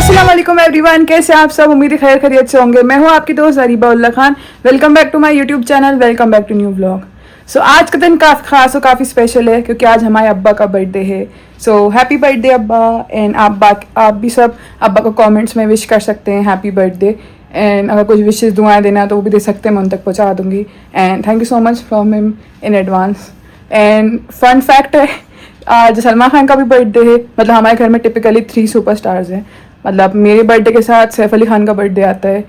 अस्सलाम वालेकुम एवरीवन, कैसे आप सब? उम्मीद है खैर खैरियत से होंगे। मैं हूं आपकी दोस्त Areeba Ullah Khan. Welcome back to my YouTube channel, welcome back to new vlog. So आज का दिन काफ़ी खास और काफ़ी स्पेशल है क्योंकि आज हमारे अब्बा का बर्थडे है। सो हैप्पी बर्थडे अब्बा। एंड आप भी सब अब्बा को कमेंट्स में विश कर सकते हैं हैप्पी बर्थडे। एंड अगर कुछ विशेष दुआएं देना तो वो भी दे सकते हैं, मैं उन तक पहुँचा दूँगी। And thank you so much from him in advance. And fun fact है, आज सलमान खान का भी बर्थडे है। मतलब हमारे घर में टिपिकली 3 सुपरस्टार्स हैं। मतलब मेरे बर्थडे के साथ सैफ अली खान का बर्थडे आता है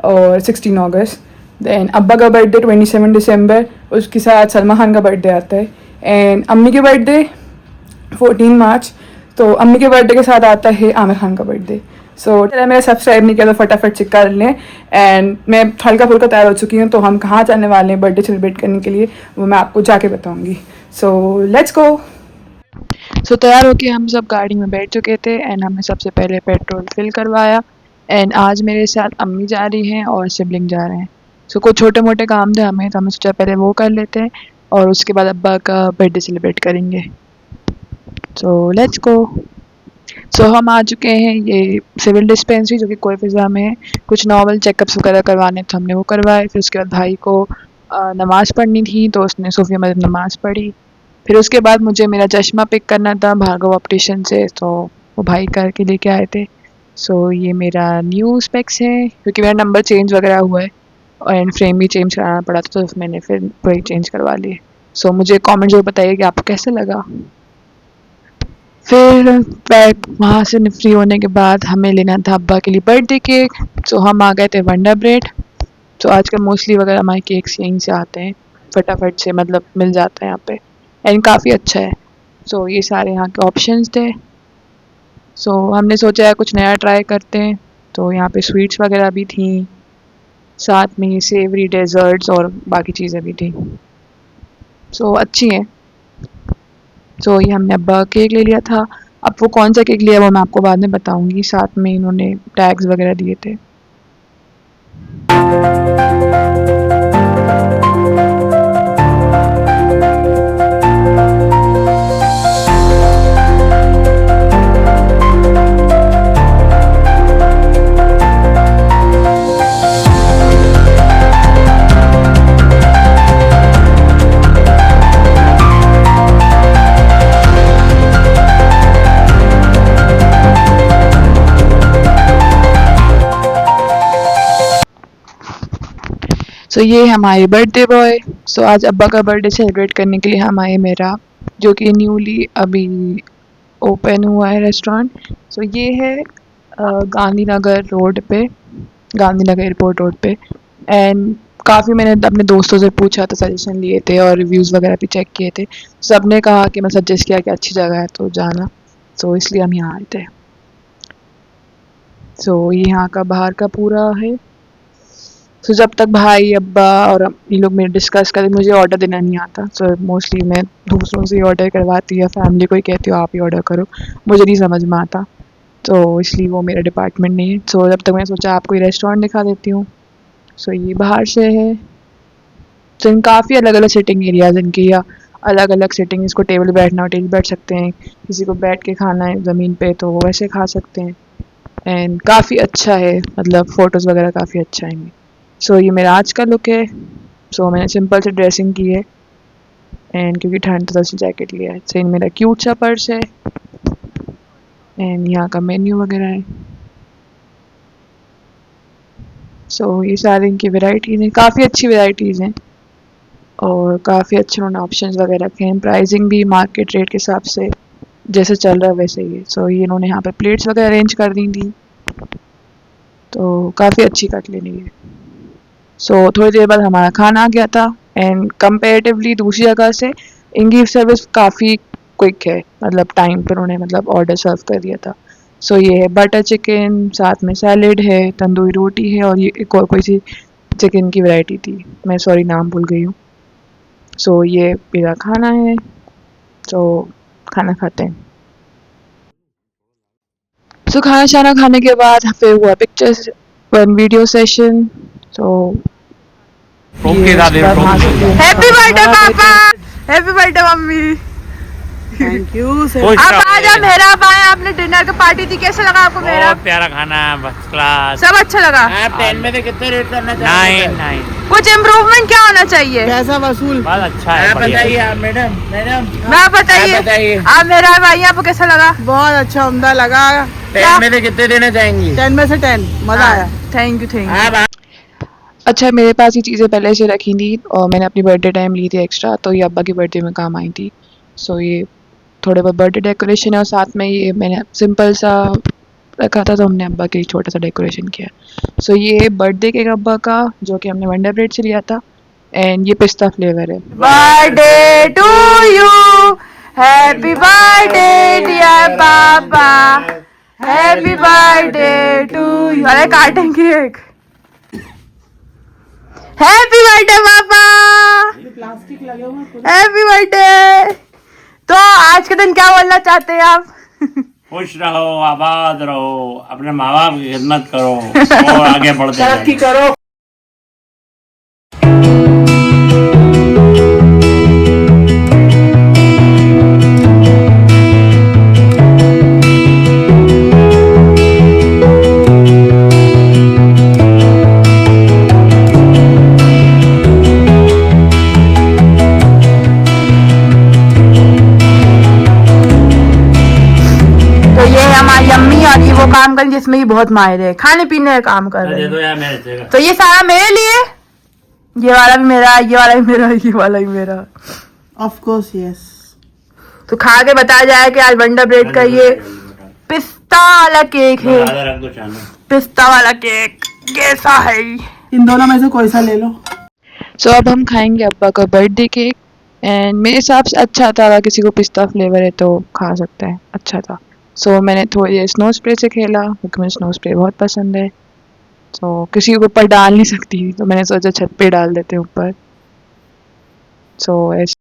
और 16 अगस्त। देन अब्बा का बर्थडे 27 दिसंबर, उसके साथ सलमान खान का बर्थडे आता है। एंड अम्मी के बर्थडे 14 मार्च, तो अम्मी के बर्थडे के साथ आता है आमिर खान का बर्थडे। सो चलो, मेरा सब्सक्राइब नहीं किया तो फटाफट चेक कर लें। एंड मैं हल्का फुल्का तैयार हो चुकी हूँ, तो हम कहाँ जाने वाले हैं बर्थडे सेलिब्रेट करने के लिए वो मैं आपको जाके बताऊँगी। So let's go. सो तैयार होके हम सब गाड़ी में बैठ चुके थे एंड हमने सबसे पहले पेट्रोल फिल करवाया। एंड आज मेरे साथ अम्मी जा रही हैं और सिबलिंग जा रहे हैं। सो कुछ छोटे मोटे काम थे हमें, तो हमने सोचा पहले वो कर लेते हैं और उसके बाद अब्बा का बर्थडे सेलिब्रेट करेंगे। So let's go. सो हम आ चुके हैं ये सिविल डिस्पेंसरी जो कि कोई फिज़ा में है। कुछ नॉर्मल चेकअप्स वगैरह करवाने थे, हमने वो करवाए। फिर उसके बाद भाई को नमाज़ पढ़नी थी तो उसने सूफिया मस्जिद नमाज़ पढ़ी। फिर उसके बाद मुझे मेरा चश्मा पिक करना था भार्गव ऑप्टिशियन से, तो वो भाई करके लेके आए थे। सो ये मेरा न्यू स्पेक्स है क्योंकि मेरा नंबर चेंज वगैरह हुआ है एंड फ्रेम भी चेंज कराना पड़ा था, तो मैंने फिर वही चेंज करवा लिए। सो मुझे कमेंट जो बताइए कि आपको कैसे लगा। फिर बैग वहाँ से फ्री होने के बाद हमें लेना था अब्बा के लिए बर्थडे केक। सो हम आ गए थे वंडर ब्रेड। तो आजकल मोस्टली वगैरह हमारे केक्स यहीं से आते हैं, फटाफट से मतलब मिल जाता है यहाँ पे एंड काफ़ी अच्छा है। सो ये सारे यहाँ के ऑप्शंस थे। सो हमने सोचा है कुछ नया ट्राई करते हैं, तो यहाँ पे स्वीट्स वगैरह भी थी, साथ में सेवरी डेजर्ट्स और बाकी चीज़ें भी थी। सो अच्छी हैं। सो ये हमने अब्बा केक ले लिया था। अब वो कौन सा केक लिया वो मैं आपको बाद में बताऊँगी। साथ में इन्होंने टैग्स वगैरह दिए थे। सो ये हमारे बर्थडे बॉय। सो आज अब्बा का बर्थडे सेलिब्रेट करने के लिए हम आए मेरा, जो कि न्यूली अभी ओपन हुआ है रेस्टोरेंट। सो ये है गांधीनगर रोड पे, गांधीनगर एयरपोर्ट रोड पे। एंड काफ़ी मैंने अपने दोस्तों से पूछा था, सजेशन लिए थे और रिव्यूज़ वगैरह भी चेक किए थे। सब ने कहा कि मैं सजेस्ट किया कि अच्छी जगह है तो जाना। सो इसलिए हम यहाँ आए थे। सो ये यहाँ का बाहर का पूरा है। सो जब तक भाई अब्बा और ये लोग मेरे डिस्कस करें, मुझे ऑर्डर देना नहीं आता। सो मोस्टली मैं दूसरों से ही ऑर्डर करवाती या फैमिली को ही कहती हूँ आप ही ऑर्डर करो, मुझे नहीं समझ में आता, तो इसलिए वो मेरा डिपार्टमेंट नहीं है। सो जब तक मैंने सोचा आपको ये रेस्टोरेंट दिखा देती हूँ। सो ये बाहर से है। तो इन काफ़ी अलग अलग सिटिंग एरियाज इनकी, या अलग अलग सिटिंग, इसको टेबल बैठना हो टेबल बैठ सकते हैं, किसी को बैठ के खाना है ज़मीन पे तो वो वैसे खा सकते हैं। एंड काफ़ी अच्छा है, मतलब फ़ोटोज़ वगैरह काफ़ी अच्छा आएंगे। सो ये मेरा आज का लुक है। सो मैंने सिंपल से ड्रेसिंग की है एंड क्योंकि ठंड तो जैकेट लिया है। सो मेरा क्यूट सा पर्स है एंड यहाँ का मेन्यू वगैरह है। सो ये सारे इनकी वेराइटीज़ हैं, काफ़ी अच्छी वेराइटीज़ हैं और काफ़ी अच्छे उन्होंने ऑप्शंस वगैरह रखे हैं। प्राइसिंग भी मार्केट रेट के हिसाब से जैसे चल रहा है वैसे ही है। सो ये इन्होंने यहाँ पे प्लेट्स वगैरह अरेंज कर दी थी, तो काफ़ी अच्छी कट लेनी है। सो थोड़ी देर बाद हमारा खाना आ गया था एंड कंपेरेटिवली दूसरी जगह से इनकी सर्विस काफ़ी क्विक है, मतलब टाइम पर उन्होंने मतलब ऑर्डर सर्व कर दिया था। सो ये है बटर चिकन, साथ में सैलेड है, तंदूरी रोटी है और ये एक और कोई सी चिकन की वैरायटी थी, मैं सॉरी नाम भूल गई हूँ। सो ये मेरा खाना है। सो खाना खाते हैं। सो खाना शाना खाने के बाद फिर हुआ pictures one video session. So happy birthday papa, happy birthday mummy. Thank you. आप आज आप मेहराब आए, आपने डिनर की पार्टी दी, कैसा लगा आपको मेहराब? बहुत प्यारा खाना है, फर्स्ट क्लास। सब अच्छा लगा? आप 10 में से कितने रेट करना चाहेंगे? 9 कुछ इम्प्रूवमेंट क्या होना चाहिए? पैसा वसूल। बहुत अच्छा है, आप बढ़िया। बताइए, आप मैडम मैडम मैं बताइए, आप बताइए। आप मेहराब आई, आपको कैसा लगा? बहुत अच्छा उम्दा लगा। 10 में से कितने देना चाहेंगी? 10 में से 10 मजा आया। Thank you. आप अच्छा, मेरे पास ये चीज़ें पहले से रखी थी और मैंने अपनी बर्थडे टाइम ली थी एक्स्ट्रा, तो ये अब्बा की बर्थडे में काम आई थी। सो ये थोड़े बहुत बर्थडे डेकोरेशन है और साथ में ये मैंने सिंपल सा रखा था, तो हमने अब्बा के लिए छोटा सा डेकोरेशन किया। सो ये बर्थडे केक अब्बा का, जो कि हमने वंडर ब्रेड से लिया था, एंड ये पिस्ता फ्लेवर है। Birthday to you, happy birthday dear पापा, हैप्पी बर्थडे टू यू। अरे काटेंगे एक। हैप्पी बर्थडे पापा, प्लास्टिक लगे हुए। Happy birthday. तो आज के दिन क्या बोलना चाहते हैं आप? खुश रहो, आबाद रहो, अपने माँ बाप की खिदमत करो और आगे बढ़ते तरक्की जाओ। करो। तो ये हमारी अम्मी, और ये वो काम करें जिसमें ये बहुत माहिर है, खाने पीने का काम कर रहे दे हैं। दो यार मेरे से। तो ये सारा मेरे लिए, ये वाला भी मेरा, ये वाला भी मेरा, ये वाला भी मेरा। Of course yes. तो खा के बताया जाए कि आज वंडर ब्रेड का ये पिस्ता वाला केक है। आधा रख दो चानू। पिस्ता वाला केक कैसा है? इन दोनों में से कोई सा ले लो। सो अब हम खाएंगे अब्बा का बर्थडे केक, एंड मेरे हिसाब से अच्छा था। अगर किसी को पिस्ता फ्लेवर है तो खा सकता है, अच्छा था। सो मैंने थोड़ी देर स्नो स्प्रे से खेला, क्योंकि मुझे स्नो स्प्रे बहुत पसंद है। सो किसी के ऊपर डाल नहीं सकती, तो मैंने सोचा छत पे डाल देते हैं ऊपर। सो ऐसे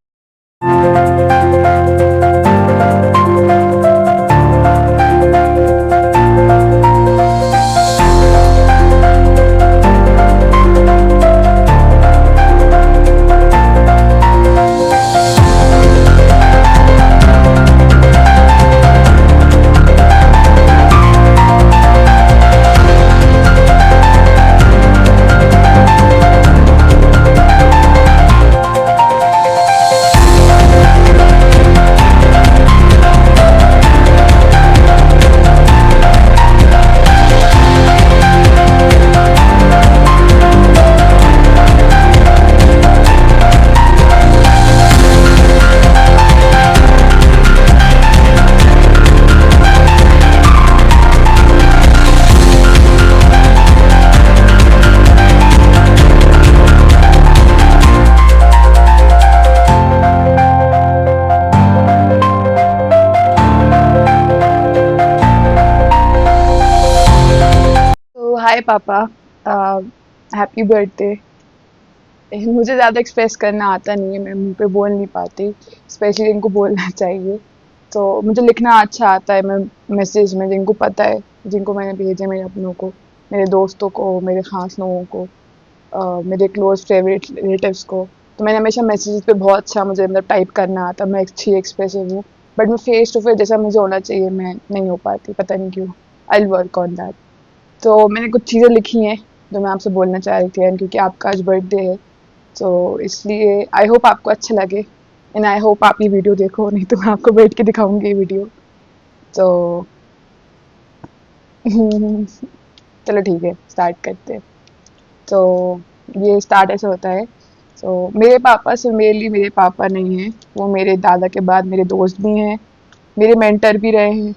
हाय पापा, हैप्पी बर्थडे। मुझे ज़्यादा एक्सप्रेस करना आता नहीं है, मैं मुंह पे बोल नहीं पाती, स्पेशली इनको बोलना चाहिए। तो मुझे लिखना अच्छा आता है, मैं मैसेज में जिनको पता है, जिनको मैंने भेजे, मेरे अपनों को, मेरे दोस्तों को, मेरे खास लोगों को, मेरे क्लोज फेवरेट रिलेटिव्स को। तो मैंने हमेशा मैसेज पे बहुत अच्छा मुझे मतलब टाइप करना आता, मैं अच्छी एक्सप्रेसिव हूँ, बट मैं फेस टू फेस जैसा मुझे होना चाहिए मैं नहीं हो पाती, पता नहीं क्यों। I will work on that. तो मैंने कुछ चीज़ें लिखी हैं जो मैं आपसे बोलना चाह रही थी, एंड क्योंकि आपका आज बर्थडे है तो इसलिए आई होप आपको अच्छा लगे, एंड आई होप आप ये वीडियो देखो, नहीं तो मैं आपको बैठ के दिखाऊंगी ये वीडियो। तो चलो ठीक है, स्टार्ट करते हैं। तो ये स्टार्ट ऐसे होता है। तो मेरे पापा सिर्फ मेरे लिए मेरे पापा नहीं हैं, वो मेरे दादा के बाद मेरे दोस्त भी हैं, मेरे मेंटर भी रहे हैं,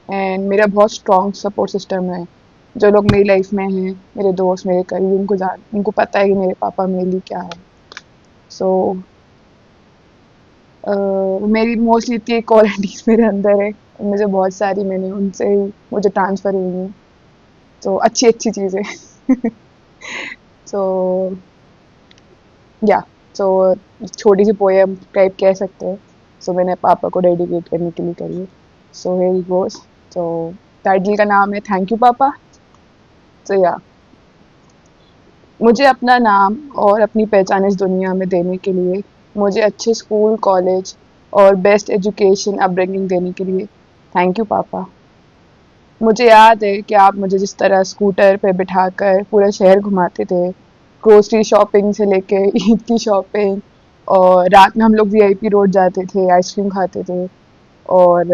एंड मेरा बहुत स्ट्रॉन्ग सपोर्ट सिस्टम है। जो लोग मेरी लाइफ में हैं, मेरे दोस्त, मेरे करीब, उनको पता है कि मेरे पापा मेरे लिए क्या है। सो मेरी मोस्टली इतनी क्वालिटीज़ मेरे अंदर है, मुझे बहुत सारी मैंने उनसे ही मुझे ट्रांसफ़र हुई हैं, तो अच्छी अच्छी चीज़ें। सो या सो छोटी सी पोएम टाइप कह सकते हैं, सो मैंने पापा को डेडिकेट करने के लिए करी है। So here it goes. तो टाइटल का नाम है थैंक यू पापा। तो या मुझे अपना नाम और अपनी पहचान इस दुनिया में देने के लिए मुझे अच्छे स्कूल, कॉलेज और बेस्ट एजुकेशन अपब्रिंगिंग देने के लिए। थैंक यू पापा। मुझे याद है कि आप मुझे जिस तरह स्कूटर पे बिठाकर पूरा शहर घुमाते थे, ग्रोसरी शॉपिंग से लेके ईद की शॉपिंग, और रात में हम लोग वीआईपी रोड जाते थे, आइसक्रीम खाते थे, और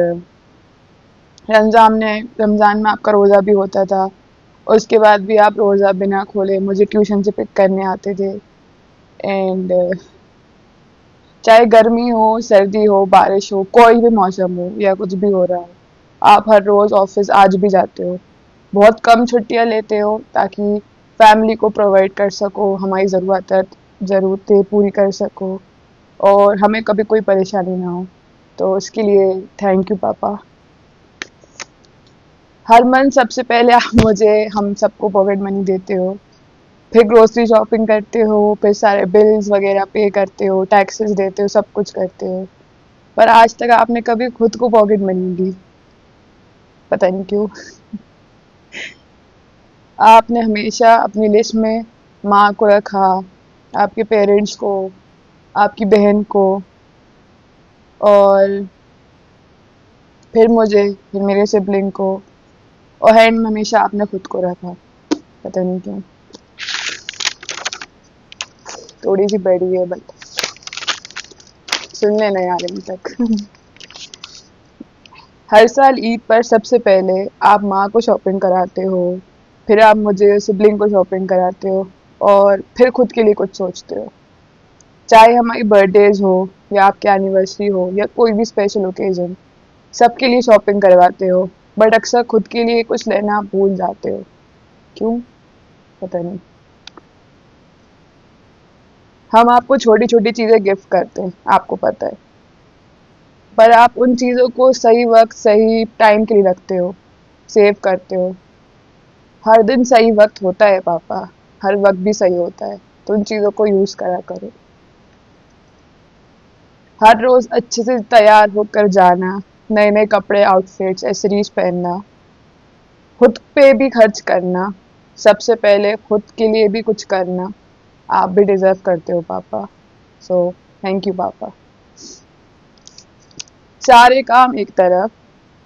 रमज़ान में आपका रोज़ा भी होता था। उसके बाद भी आप रोज़ा बिना खोले मुझे ट्यूशन से पिक करने आते थे। एंड चाहे गर्मी हो, सर्दी हो, बारिश हो, कोई भी मौसम हो या कुछ भी हो रहा हो, आप हर रोज़ ऑफिस आज भी जाते हो। बहुत कम छुट्टियां लेते हो ताकि फैमिली को प्रोवाइड कर सको, हमारी ज़रूरतें पूरी कर सको और हमें कभी कोई परेशानी ना हो। तो उसके लिए थैंक यू पापा। हर मंथ सबसे पहले आप मुझे हम सबको पॉकेट मनी देते हो, फिर ग्रोसरी शॉपिंग करते हो, फिर सारे बिल्स वगैरह पे करते हो, टैक्सेस देते हो, सब कुछ करते हो। पर आज तक आपने कभी खुद को पॉकेट मनी दी, पता नहीं क्यों। आपने हमेशा अपनी लिस्ट में माँ को रखा, आपके पेरेंट्स को, आपकी बहन को, और फिर मुझे, फिर मेरे सिबलिंग को, और हैंड में हमेशा आपने खुद को रखा, पता नहीं क्यों। थोड़ी सी बड़ी है बट सुनने नहीं आ रही तक। हर साल ईद पर सबसे पहले आप माँ को शॉपिंग कराते हो, फिर आप मुझे सिबलिंग को शॉपिंग कराते हो, और फिर खुद के लिए कुछ सोचते हो। चाहे हमारी बर्थडेज हो या आपकी एनिवर्सरी हो या कोई भी स्पेशल ओकेजन, सबके लिए शॉपिंग करवाते हो, बट अक्सर खुद के लिए कुछ लेना भूल जाते हो। क्यों, पता नहीं। हम आपको छोटी छोटी चीज़ें गिफ्ट करते हैं, आपको पता है, पर आप उन चीज़ों को सही वक्त सही टाइम के लिए रखते हो, सेव करते हो। हर दिन सही वक्त होता है पापा, हर वक्त भी सही होता है, तो उन चीज़ों को यूज़ करा करो। हर रोज़ अच्छे से तैयार होकर जाना, नए नए कपड़े, आउटफिट्स, एसेसरीज पहनना, खुद पे भी खर्च करना, सबसे पहले खुद के लिए भी कुछ करना, आप भी डिजर्व करते हो पापा। सो थैंक यू पापा। सारे काम एक तरफ,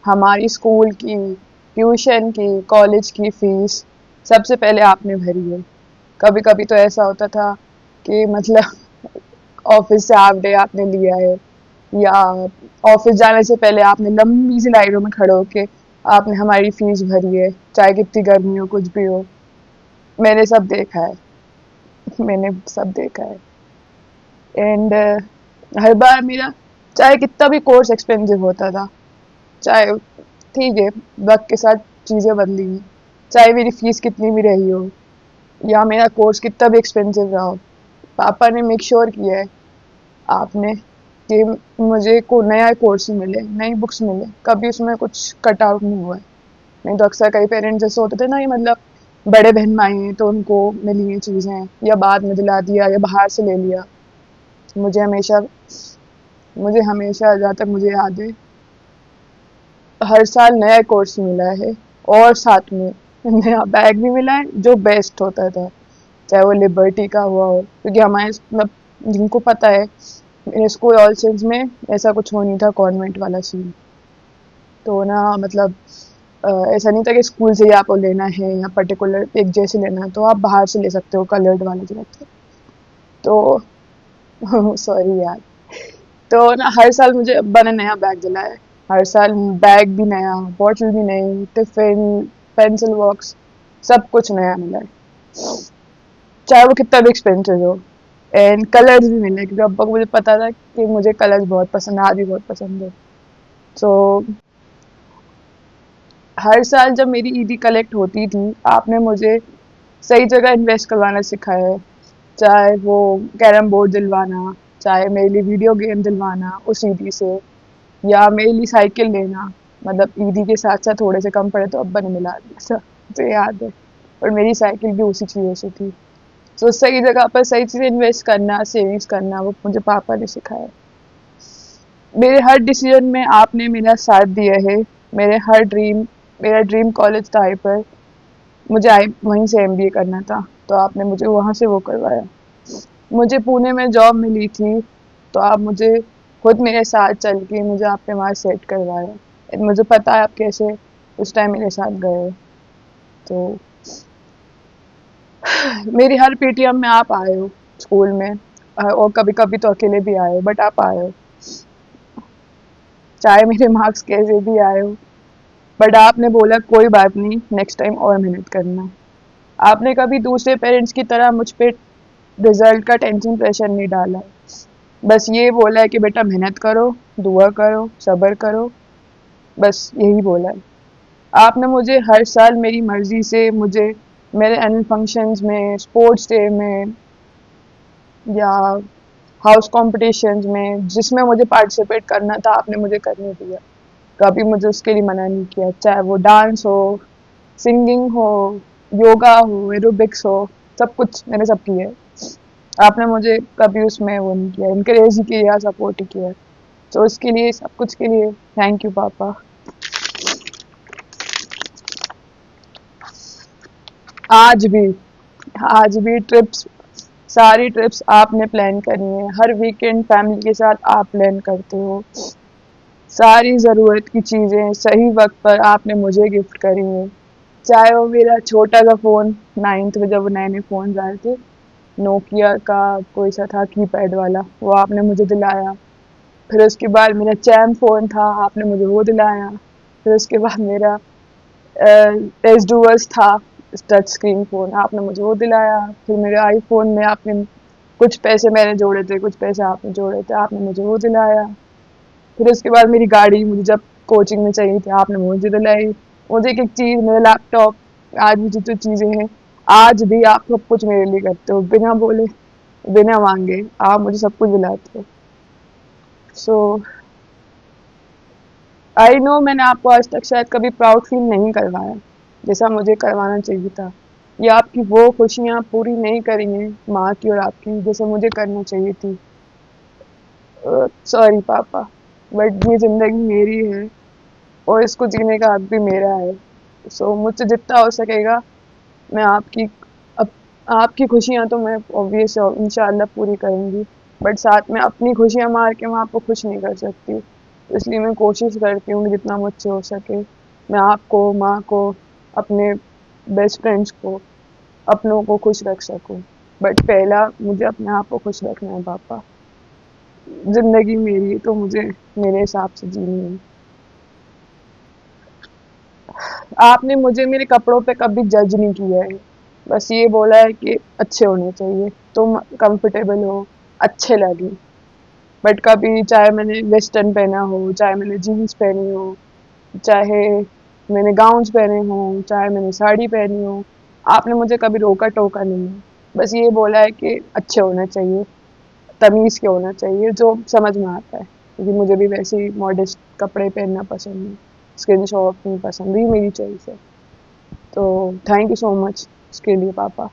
हमारी स्कूल की, ट्यूशन की, कॉलेज की फीस सबसे पहले आपने भरी है। कभी कभी तो ऐसा होता था कि मतलब ऑफिस से हाफ डे आपने लिया है, या ऑफिस जाने से पहले आपने लंबी सी लाइनों में खड़े होके आपने हमारी फीस भरी है, चाहे कितनी गर्मी हो, कुछ भी हो। मैंने सब देखा है, मैंने सब देखा है। एंड हर बार मेरा, चाहे कितना भी कोर्स एक्सपेंसिव होता था, चाहे, ठीक है, वक्त के साथ चीज़ें बदली हैं, चाहे मेरी फीस कितनी भी रही हो या मेरा कोर्स कितना भी एक्सपेंसिव रहा हो, पापा ने मेक श्योर किया है आपने कि मुझे को नया कोर्स मिले, नई बुक्स मिले, कभी उसमें कुछ कट आउट नहीं हुआ है। नहीं तो अक्सर कई पेरेंट्स जैसे होते थे ना, ये मतलब बड़े बहन भाई हैं तो उनको मिली ये चीज़ें, या बाद में दिला दिया या बाहर से ले लिया। मुझे हमेशा जहाँ तक मुझे याद है, हर साल नया कोर्स मिला है, और साथ में नया बैग भी मिला है जो बेस्ट होता था, चाहे वो लिबर्टी का हुआ हो, क्योंकि हमारे मतलब जिनको पता है, मेरे स्कूल ऑल सेंस में ऐसा कुछ हो नहीं था, कॉन्वेंट वाला सीन। तो ना मतलब ऐसा नहीं था कि स्कूल से ही आपको लेना है या पर्टिकुलर एक जैसे लेना है, तो आप बाहर से ले सकते हो, कलर्ड वाले जो रहते हैं। तो सॉरी यार। तो ना हर साल मुझे अब्बा ने नया बैग दिलाया है, हर साल बैग भी नया, बॉटल भी नई, टिफिन, पेंसिल बॉक्स, सब कुछ नया मिला है, चाहे वो कितना भी एक्सपेंसिव हो। एंड कलर्स भी मिले, क्योंकि अब्बा को मुझे पता था कि मुझे कलर्स बहुत पसंद है, आज भी बहुत पसंद है। सो हर साल जब मेरी ईदी कलेक्ट होती थी, आपने मुझे सही जगह इन्वेस्ट करवाना सिखाया है, चाहे वो कैरम बोर्ड दिलवाना, चाहे मेरे लिए वीडियो गेम दिलवाना उस ईदी से, या मेरे लिए साइकिल लेना, मतलब ईदी के साथ साथ थोड़े से कम पड़े तो अब्बा ने मिला दिया था, मुझे याद है, और मेरी साइकिल भी उसी चीज़ों से थी। तो सही जगह पर सही चीज़ें इन्वेस्ट करना, सेविंग्स करना, वो मुझे पापा ने सिखाया। मेरे हर डिसीजन में आपने मेरा साथ दिया है। मेरा ड्रीम कॉलेज था आई पर, मुझे वहीं से एमबीए करना था, तो आपने मुझे वहाँ से वो करवाया। मुझे पुणे में जॉब मिली थी, तो आप मुझे खुद मेरे साथ चल के मुझे आपने वहाँ सेट करवाया। मुझे पता है आप कैसे उस टाइम मेरे साथ गए। तो मेरी हर पीटीएम में आप आए हो स्कूल में, और कभी कभी तो अकेले भी आए हो, बट आप आए हो, चाहे मेरे मार्क्स कैसे भी आए हो। बट आपने बोला कोई बात नहीं, नेक्स्ट टाइम और मेहनत करना। आपने कभी दूसरे पेरेंट्स की तरह मुझ पे रिजल्ट का टेंशन प्रेशर नहीं डाला। बस ये बोला है कि बेटा मेहनत करो, दुआ करो, सब्र करो, बस यही बोला है। आपने मुझे हर साल मेरी मर्जी से मुझे मेरे एनुअल फंक्शंस में, स्पोर्ट्स डे में या हाउस कॉम्पिटिशन्स में जिसमें मुझे पार्टिसिपेट करना था आपने मुझे करने दिया। कभी मुझे उसके लिए मना नहीं किया, चाहे वो डांस हो, सिंगिंग हो, योगा हो, एरोबिक्स हो, सब कुछ मैंने सब किया है। आपने मुझे कभी उसमें वो नहीं किया, इनकरेज ही किया, सपोर्ट ही किया। तो उसके लिए, सब कुछ के लिए थैंक यू पापा। आज भी आज भी ट्रिप्स, सारी ट्रिप्स आपने प्लान करनी है। हर वीकेंड फैमिली के साथ आप प्लान करते हो। सारी ज़रूरत की चीज़ें सही वक्त पर आपने मुझे गिफ्ट करी हैं। चाहे वो मेरा छोटा सा फ़ोन 9th में, जब वो नए नए फ़ोन आए थे, नोकिया का कोई सा था कीपैड वाला, वो आपने मुझे दिलाया। फिर उसके बाद मेरा चैम फ़ोन था, आपने मुझे वो दिलाया। फिर उसके बाद मेरा एस डूअर्स था, टच स्क्रीन फ़ोन, आपने मुझे वो दिलाया। फिर मेरे आईफ़ोन में आपने कुछ पैसे मैंने जोड़े थे, कुछ पैसे आपने जोड़े थे, आपने मुझे वो दिलाया। फिर उसके बाद मेरी गाड़ी मुझे जब कोचिंग में चाहिए थी, आपने मुझे दिलाई। मुझे एक एक चीज़, मेरा लैपटॉप, आज भी जो चीज़ें हैं, आज भी आप सब कुछ मेरे लिए करते हो, बिना बोले, बिना मांगे आप मुझे सब कुछ दिलाते हो। सो आई नो मैंने आपको आज तक शायद कभी प्राउड फील नहीं करवाया जैसा मुझे करवाना चाहिए था। ये आपकी वो खुशियाँ पूरी नहीं करी हैं माँ की और आपकी, जैसे मुझे करना चाहिए थी। सॉरी पापा, बट ये ज़िंदगी मेरी है और इसको जीने का हक भी मेरा है। सो मुझसे जितना हो सकेगा मैं आपकी, अप, आपकी खुशियाँ तो मैं ऑब्वियस इंशाल्लाह पूरी करूँगी, बट साथ में अपनी खुशियाँ मार के मैं आपको खुश नहीं कर सकती। इसलिए मैं कोशिश करती हूँ कि जितना मुझसे हो सके मैं आपको, माँ को, अपने बेस्ट फ्रेंड्स को, अपनों को खुश रख सकूँ। बट पहला मुझे अपने आप को खुश रखना है पापा। ज़िंदगी मेरी है तो मुझे मेरे हिसाब से जीनी है। आपने मुझे मेरे कपड़ों पे कभी जज नहीं किया है, बस ये बोला है कि अच्छे होने चाहिए, तुम कंफर्टेबल हो, अच्छे लगे। बट कभी चाहे मैंने वेस्टर्न पहना हो, चाहे मैंने जीन्स पहनी हो, चाहे मैंने गाउन्स पहने हों, चाहे मैंने साड़ी पहनी हो, आपने मुझे कभी रोका टोका नहीं है। बस ये बोला है कि अच्छे होना चाहिए, तमीज़ के होना चाहिए, जो समझ में आता है, क्योंकि मुझे भी वैसे ही मॉडेस्ट कपड़े पहनना पसंद है, स्किन शो ऑफ नहीं पसंद, भी मेरी चॉइस है। तो थैंक यू सो मच इसके लिए पापा।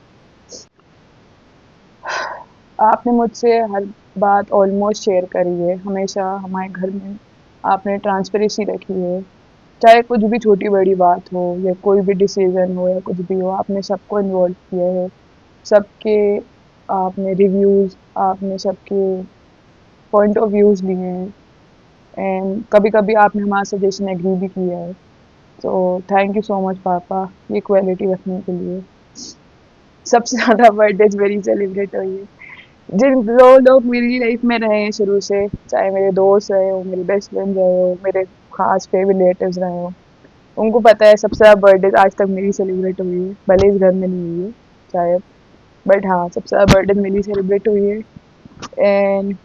आपने मुझसे हर बात ऑलमोस्ट शेयर करी है, हमेशा हमारे घर में आपने ट्रांसपेरेंसी रखी है। चाहे कुछ भी छोटी बड़ी बात हो या कोई भी डिसीजन हो या कुछ भी हो, आपने सबको इन्वॉल्व किया है। सबके आपने रिव्यूज़, आपने सबके पॉइंट ऑफ व्यूज़ लिए हैं, एंड कभी कभी आपने हमारा सजेशन एग्री भी किया है। तो थैंक यू सो मच पापा ये क्वालिटी रखने के लिए। सबसे ज़्यादा बर्थडेज मेरी सेलिब्रेट हुई है जिन जो लोग मेरी लाइफ में रहे हैं शुरू से, चाहे मेरे दोस्त रहे हो, मेरे बेस्ट फ्रेंड रहे हो, मेरे खास फेवरेट रिलेटिव्स रहे हो, उनको पता है सबसे ज़्यादा बर्थडे आज तक मेरी सेलिब्रेट हुई है, भले इस घर में नहीं हुई है शायद, बट हाँ सबसे ज़्यादा बर्थडे मेरी सेलिब्रेट हुई है। एंड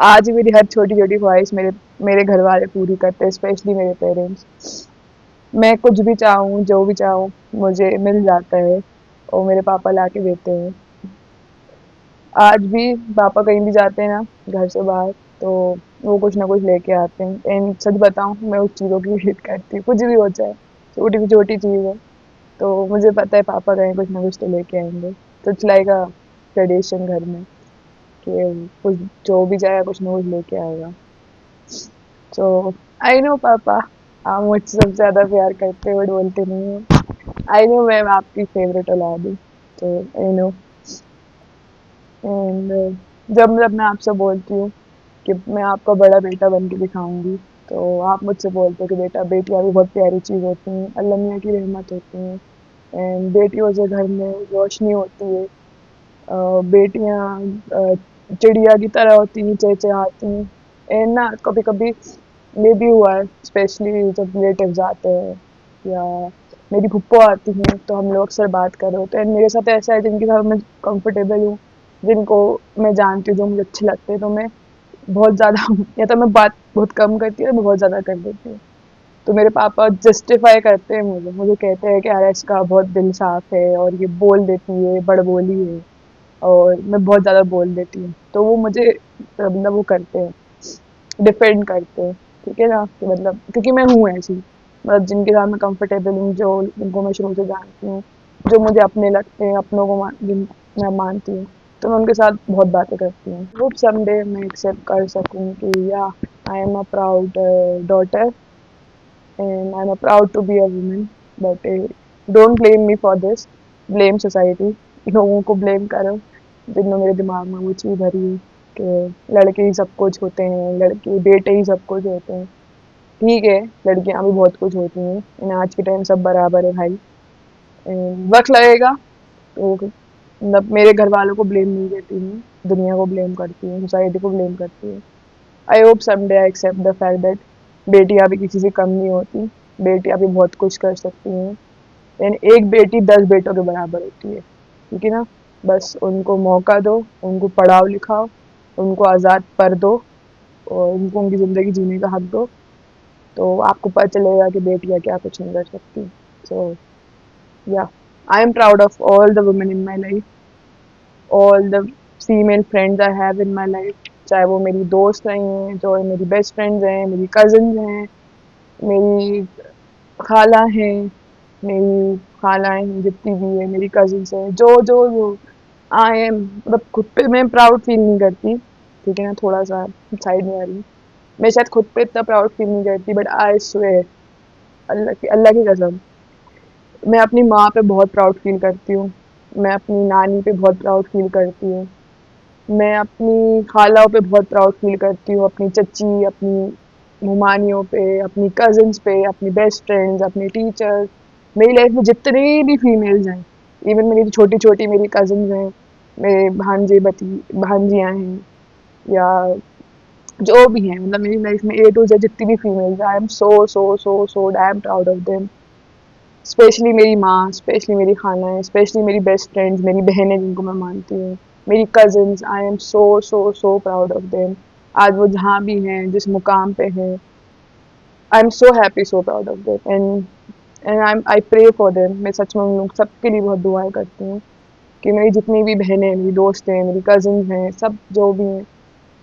आज मेरी हर छोटी छोटी ख्वाहिश मेरे मेरे घर वाले पूरी करते हैं, स्पेशली मेरे पेरेंट्स। मैं कुछ भी चाहूँ, जो भी चाहूँ, मुझे मिल जाता है और मेरे पापा ला के देते हैं। आज भी पापा कहीं भी जाते हैं ना घर से बाहर, तो वो कुछ ना कुछ लेके आते हैं, एंड सच बताऊँ मैं उस चीज़ों की वेट करती हूँ, कुछ भी हो जाए, छोटी से छोटी चीज़ है, तो मुझे पता है पापा कहीं कुछ ना कुछ तो लेके आएंगे। तो इट्स लाइक अ ट्रेडिशन घर में कि कुछ जो भी जाए कुछ ना कुछ लेके आएगा। सो आई नो पापा आप मुझसे सबसे ज़्यादा प्यार करते हो, बट बोलते नहीं हो। आई नो मैं आपकी फेवरेट औलाद हूँ, तो आई नो। एंड जब जब मैं आपसे बोलती हूँ कि मैं आपका बड़ा बेटा बन के दिखाऊंगी। तो आप मुझसे बोलते हो कि बेटा बेटियां भी बहुत प्यारी चीज़ होती हैं, अल्लाह मियाँ की रहमत होती हैं, एंड बेटियों से घर में रोशनी होती है। बेटियां चिड़िया की तरह होती हैं, चहचहाती हैं। एंड ना कभी कभी ये भी हुआ है, स्पेशली जब रिलेटिव्स आते हैं या मेरी फुप्पो आती हैं तो हम लोग अक्सर बात कर रहे होते हैं। मेरे साथ ऐसा है जिनके साथ मैं कंफर्टेबल हूँ, जिनको मैं जानती हूँ, जो मुझे अच्छे लगते हैं, तो मैं बहुत ज़्यादा या तो मैं बात बहुत कम करती हूँ या मैं बहुत ज़्यादा कर देती हूँ। तो मेरे पापा जस्टिफाई करते हैं मुझे, मुझे कहते हैं कि यार इसका बहुत दिल साफ है और ये बोल देती है, बड़बोली है, और मैं बहुत ज़्यादा बोल देती हूँ। तो वो मुझे मतलब वो करते हैं, डिफेंड करते हैं, ठीक है ना, कि मतलब क्योंकि मैं हूँ ऐसी, मतलब जिनके साथ मैं कंफर्टेबल हूँ, जो जिनको मैं शुरू से जानती हूँ, जो मुझे अपने लगते हैं, अपनों को जिन मैं मानती हूँ, तो मैं उनके साथ बहुत बातें करती हूँ। होप समडे मैं एक्सेप्ट कर सकूँ कि या I am a proud daughter and I'm proud to be a woman. But don't blame me for this. Blame society. लोगों को ब्लेम करो जिनमें मेरे दिमाग में वो चीज़ भरी है कि लड़के ही सब कुछ होते हैं, लड़के बेटे ही सब कुछ होते हैं। ठीक है, लड़कियां भी बहुत कुछ होती हैं, इन आज के टाइम सब बराबर है भाई। वक्त लगेगा तो मतलब मेरे घर वालों को ब्लेम नहीं करती हूँ, दुनिया को ब्लेम करती हूँ, सोसाइटी को ब्लेम करती हूँ। I hope someday I accept the fact that बेटियां भी किसी से कम नहीं होती, बेटियां भी बहुत कुछ कर सकती हैं, एंड एक बेटी 10 बेटों के बराबर होती है, ठीक है ना। बस उनको मौका दो, उनको पढ़ाओ लिखाओ, उनको आज़ाद कर दो और उनको उनकी ज़िंदगी जीने का हक दो, तो आपको पता चलेगा कि बेटियां क्या कुछ नहीं कर सकती। सो या I am proud of all the women in my life, all the female friends I have in my life, चाहे वो मेरी दोस्त रही हैं, जो मेरी बेस्ट फ्रेंड्स हैं, मेरी कज़न्स हैं, मेरी खाला हैं, मेरी खालाएँ हैं जितनी भी हैं, मेरी कज़न्स हैं, जो आई एम मतलब खुद पे मैं प्राउड फील नहीं करती, ठीक है ना, थोड़ा-सा साइड में आ रही हूँ। मैं शायद खुद पे इतना प्राउड फील नहीं करती, बट आई स्वेयर अल्लाह की कसम, मैं अपनी माँ पे बहुत प्राउड फील करती हूँ, मैं अपनी नानी पे बहुत प्राउड फील करती हूँ, मैं अपनी खालाओं पे बहुत प्राउड फील करती हूँ, अपनी चच्ची, अपनी मुमानियों पे, अपनी कज़न्स पे, अपनी बेस्ट फ्रेंड्स, अपने टीचर्स, मेरी लाइफ में जितनी भी फीमेल्स हैं, इवन मेरी छोटी-छोटी मेरी कज़न्स हैं, मेरे भांजियाँ हैं, या जो भी हैं, मतलब मेरी लाइफ में ए टू ज़ेड जितनी भी फीमेल्स हैं, I am so damn proud of them. Specially मेरी माँ, स्पेशली मेरी खालाएँ, स्पेशली मेरी बेस्ट फ्रेंड्स, मेरी बहनें जिनको मैं मानती हूँ, मेरी cousins, I am so proud of them. आज वो जहाँ भी हैं, जिस मुकाम पे हैं, I am so happy, so proud of them, and I pray for them. मैं सच में उन लोग सबके लिए बहुत दुआएं करती हूँ कि मेरी जितनी भी बहनें, मेरी दोस्त हैं, मेरी कज़न्स हैं, सब जो भी हैं,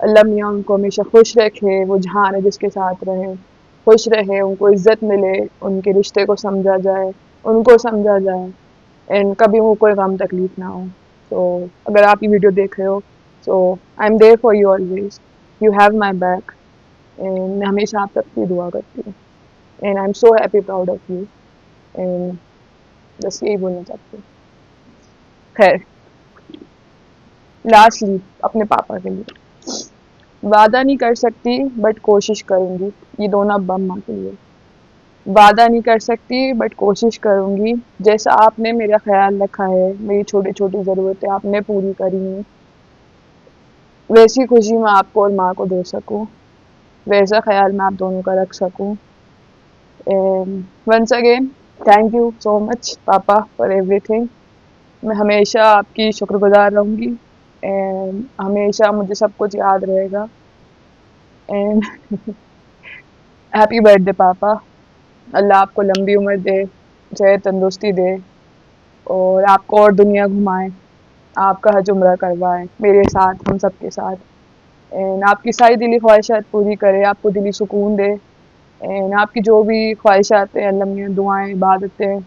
अल्लाह मियाँ उनको हमेशा खुश रखे, वो जहाँ रहे जिसके साथ रहें, खुश रहे, उनको इज़्ज़त मिले, उनके रिश्ते को समझा जाए, उनको समझा जाए, एंड कभी वो कोई गम तकलीफ ना हो। तो अगर आप ये वीडियो देख रहे हो, so I am there for you always, you have my back, and मैं हमेशा आप सबकी दुआ करती हूँ, and I am so happy proud of you, and बस यही बोलना चाहती हूँ। खैर, लास्टली अपने पापा के लिए, वादा नहीं कर सकती बट कोशिश करूँगी, ये दोनों अब अम्मा के लिए। वादा नहीं कर सकती बट कोशिश करूँगी, जैसा आपने मेरा ख्याल रखा है, मेरी छोटी-छोटी ज़रूरतें आपने पूरी करी हैं, वैसी खुशी मैं आपको और माँ को दे सकूँ, वैसा ख्याल मैं आप दोनों का रख सकूँ। And once again thank you so much पापा फॉर एवरीथिंग। मैं हमेशा आपकी शुक्रगुज़ार रहूँगी, एंड हमेशा मुझे सब कुछ याद रहेगा, एंड हैप्पी बर्थडे पापा। अल्लाह आपको लंबी उम्र दे, सेहत तंदुरुस्ती दे, और आपको और दुनिया घुमाए, आपका हज उम्रा करवाए मेरे साथ, हम सब के साथ, एंड आपकी सारी दिली ख्वाहिशात पूरी करे, आपको दिली सुकून दे, एंड आपकी जो भी ख्वाहिशात हैं, अल्लाह मियाँ दुआएं, इबादतें,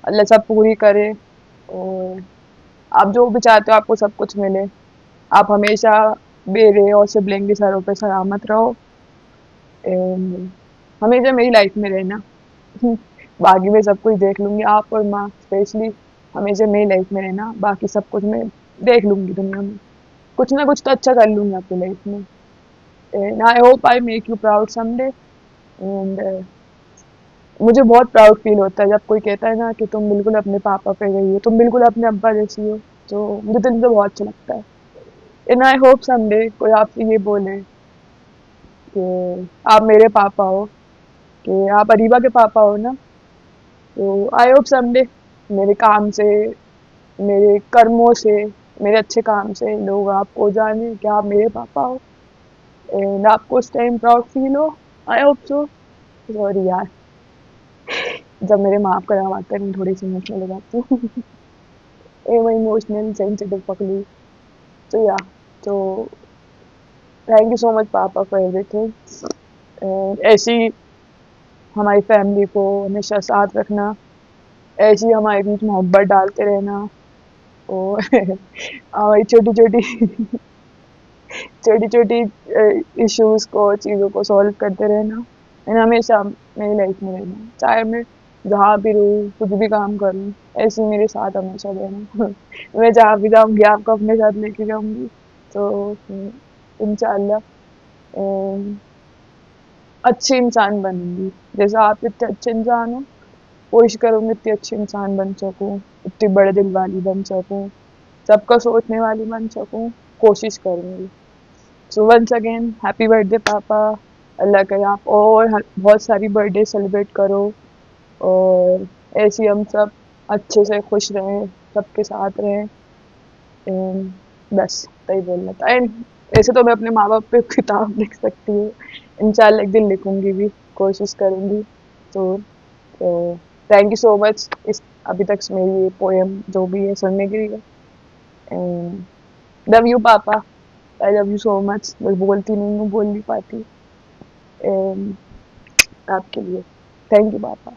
अल्लाह सब पूरी करे, और आप जो भी चाहते हो आपको सब कुछ मिले। आप हमेशा मेरे और सिबलिंग के सरों पे सलामत रहो, एंड हमेशा मेरी लाइफ में रहना। बाकी मैं सब कुछ देख लूँगी, आप और माँ स्पेशली हमेशा मेरी लाइफ में रहना, बाकी सब कुछ मैं देख लूँगी दुनिया में, कुछ ना कुछ तो अच्छा कर लूँगी आपकी लाइफ में। And I hope I make you proud someday. And मुझे बहुत प्राउड फील होता है जब कोई कहता है ना कि तुम बिल्कुल अपने पापा पे गई हो, तुम बिल्कुल अपने अब्बा जैसी हो, तो मुझे दिल से बहुत अच्छा लगता है। एंड आई होप समडे कोई आपसे ये बोले कि आप मेरे पापा हो, कि आप अरीबा के पापा हो ना, तो आई होप समडे मेरे काम से, मेरे कर्मों से, मेरे अच्छे काम से लोग आपको जाने कि आप मेरे पापा हो एंड आपको उस टाइम प्राउड फील हो। I hope so. सॉरी यार, जब मेरे माँ बाप का नाम आता है मैं थोड़ी सी इमोशनल हो जाती हूँ। मैं इमोशनल सेंसिटिव पकड़ी। तो या, तो थैंक यू सो मच पापा फॉर एवरीथिंग। ऐसी हमारी फैमिली को हमेशा साथ रखना, ऐसी हमारे बीच मोहब्बत डालते रहना और हमारी छोटी छोटी छोटी छोटी इश्यूज को, चीज़ों को सॉल्व करते रहना एंड हमेशा मेरी लाइफ में रहना, चाहे मैं जहाँ भी रहूँ, कुछ भी काम करूँ, ऐसे ही मेरे साथ हमेशा रहना। मैं जहाँ भी जाऊँगी आपको अपने साथ लेके जाऊँगी, तो इंशाल्लाह अच्छे इंसान बनूंगी। जैसा आप इतने अच्छे इंसान हो, कोशिश करूँगी इतनी अच्छी इंसान बन सकूँ, इतनी बड़े दिल वाली बन सकूँ, सबका सोचने वाली बन सकूँ, कोशिश करूँगी। So once again happy birthday पापा। अल्लाह करे आप और बहुत सारी बर्थडे सेलिब्रेट करो और ऐसे हम सब अच्छे से खुश रहें, सबके साथ रहें। बस यही बोलना था। एंड ऐसे तो मैं अपने माँ बाप पे किताब लिख सकती हूँ, इंशाल्लाह एक दिन लिखूंगी भी, कोशिश करूँगी। तो थैंक यू सो मच इस अभी तक मेरी ये पोएम जो भी है सुनने के लिए। एंड लव यू पापा, I love you so much. मैं बोलती नहीं हूँ, बोल नहीं पाती। आपके लिए थैंक यू पापा।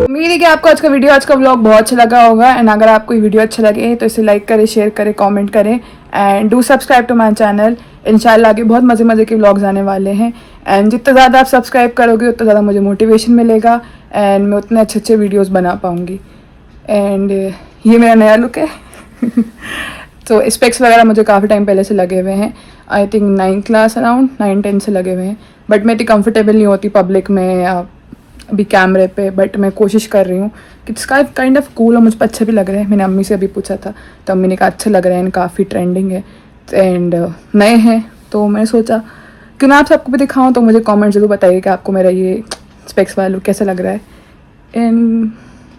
उम्मीद है कि आपको आज का व्लॉग बहुत अच्छा लगा होगा। एंड अगर आपको ये वीडियो अच्छा लगे तो इसे लाइक करें, शेयर करें, कमेंट करें and do subscribe to my channel. इंशाल्लाह आगे बहुत मज़े मज़े के व्लॉग्स आने वाले हैं एंड जितना ज़्यादा आप सब्सक्राइब करोगे उतना ज़्यादा मुझे मोटिवेशन मिलेगा एंड मैं उतने अच्छे अच्छे वीडियोज़ बना पाऊँगी। एंड ये मेरा नया लुक है। तो स्पेक्स वगैरह मुझे काफ़ी टाइम पहले से लगे हुए हैं, I think 9th class around 9-10 से लगे हुए हैं, बट मैं इतनी कंफर्टेबल नहीं होती पब्लिक में या अभी कैमरे पे, बट मैं कोशिश कर रही हूँ कि इसका काइंड ऑफ कूल और मुझ पर अच्छे भी लग रहे हैं। मैंने अम्मी से अभी पूछा था तो अम्मी ने कहा अच्छे लग रहे हैं, काफ़ी ट्रेंडिंग है एंड नए हैं। तो मैंने सोचा क्यों ना आप सबको भी दिखाऊँ, तो मुझे कमेंट ज़रूर बताइए कि आपको मेरा ये स्पेक्स वाला लुक कैसा लग रहा है। एंड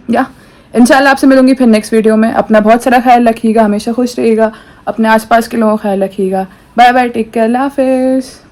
या इंशाल्लाह आपसे मिलूंगी फिर नेक्स्ट वीडियो में। अपना बहुत सारा ख्याल रखिएगा, हमेशा खुश रहिएगा, अपने आसपास के लोगों का ख्याल रखिएगा। बाय बाय, टेक केयर, अल्लाह हाफिज़।